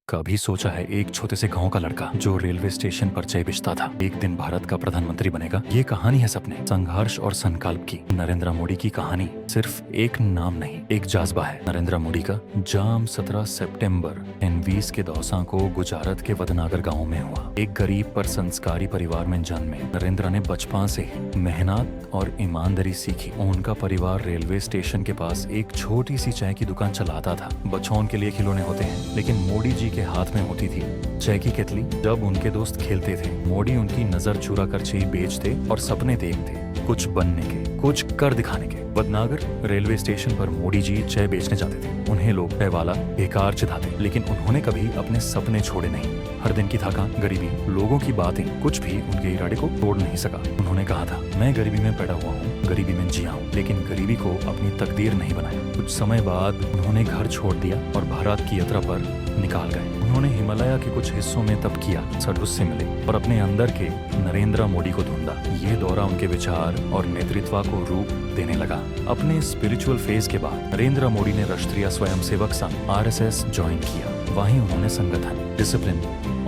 कभी सोचा है एक छोटे से गांव का लड़का जो रेलवे स्टेशन पर चाय बेचता था एक दिन भारत का प्रधानमंत्री बनेगा। ये कहानी है सपने, संघर्ष और संकल्प की। नरेंद्र मोदी की कहानी सिर्फ एक नाम नहीं, एक जज्बा है। नरेंद्र मोदी का जन्म 17 सितंबर 1920 के दौसा को गुजरात के वदनागर गांव में हुआ। एक गरीब पर संस्कारी परिवार में जन्मे नरेंद्र ने बचपन से ही मेहनत और ईमानदारी सीखी। उनका परिवार रेलवे स्टेशन के पास एक छोटी सी चाय की दुकान चलाता था। बच्चों के लिए खिलौने होते हैं, लेकिन मोदी जी के हाथ में होती थी चाय की केतली। जब उनके दोस्त खेलते थे, मोदी उनकी नजर चुरा कर चाय बेचते और सपने देखते, कुछ बनने के, कुछ कर दिखाने के। वदनागर रेलवे स्टेशन पर मोदी जी चाय बेचने जाते थे। उन्हें लोग चाय वाला बेकार चिढ़ाते, लेकिन उन्होंने कभी अपने सपने छोड़े नहीं। हर दिन की थकान, गरीबी, लोगों की बातें, कुछ भी उनके इरादे को तोड़ नहीं सका। उन्होंने कहा था, मैं गरीबी में पैदा हुआ हूँ, गरीबी में जिया हूँ, लेकिन गरीबी को अपनी तकदीर नहीं बनाया। कुछ समय बाद उन्होंने घर छोड़ दिया और भारत की यात्रा पर निकाल गए। उन्होंने हिमालय के कुछ हिस्सों में तप किया, सदगुरु से मिले और अपने अंदर के नरेंद्र मोदी को ढूंढा। ये दौरा उनके विचार और नेतृत्व को रूप देने लगा। अपने स्पिरिचुअल फेज के बाद नरेंद्र मोदी ने राष्ट्रीय स्वयंसेवक संघ RSS ज्वाइन किया। वहीं उन्होंने संगठन, डिसिप्लिन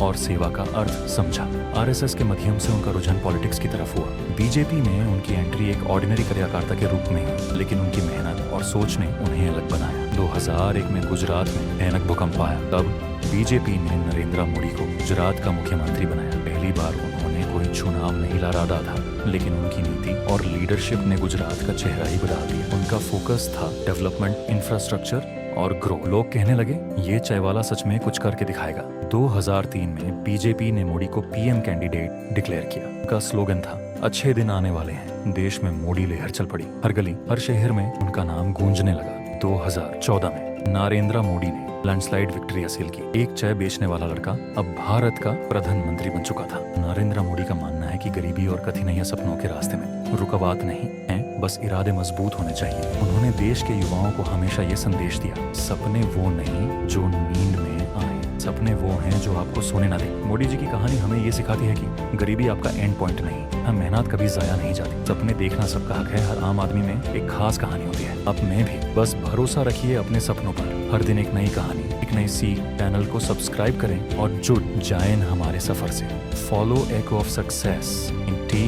और सेवा का अर्थ समझा। RSS के माध्यम से उनका रुझान पॉलिटिक्स की तरफ हुआ। बीजेपी में उनकी एंट्री एक ऑर्डिनरी कार्यकर्ता के रूप में हुई, लेकिन उनकी मेहनत और सोच ने उन्हें अलग बनाया। 2001 में गुजरात में भयानक भूकंप आया। तब बीजेपी ने नरेंद्र मोदी को गुजरात का मुख्यमंत्री बनाया। पहली बार उन्होंने कोई चुनाव नहीं लड़ा था, लेकिन उनकी नीति और लीडरशिप ने गुजरात का चेहरा ही बदल दिया। उनका फोकस था डेवलपमेंट, इंफ्रास्ट्रक्चर और ग्रो। लोग कहने लगे, ये चाय वाला सच में कुछ करके दिखाएगा। 2003 में बीजेपी ने मोदी को PM कैंडिडेट डिक्लेयर किया। उनका स्लोगन था, अच्छे दिन आने वाले हैं। देश में मोदी लहर चल पड़ी। हर गली, हर शहर में उनका नाम गूंजने लगा। 2014 में नरेंद्र मोदी ने लैंडस्लाइड विक्ट्री हासिल की। एक चाय बेचने वाला लड़का अब भारत का प्रधानमंत्री बन चुका था। नरेंद्र मोदी का मानना है कि गरीबी और कठिनाइयां सपनों के रास्ते में रुकावट नहीं है, बस इरादे मजबूत होने चाहिए। उन्होंने देश के युवाओं को हमेशा ये संदेश दिया, सपने वो नहीं जो नींद में आए, सपने वो हैं जो आपको सोने ना दे। मोदी जी की कहानी हमें ये सिखाती है कि गरीबी आपका एंड पॉइंट नहीं, हम मेहनत कभी जाया नहीं जाती। सपने देखना सबका हक है। हर आम आदमी में एक खास कहानी होती है। अब मैं भी, बस भरोसा रखिए अपने सपनों पर। हर दिन एक नई कहानी, एक नई सीख। चैनल को सब्सक्राइब करें और जुड़ जाएं हमारे सफर से। Follow Echo of Success in T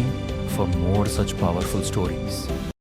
for more such powerful stories.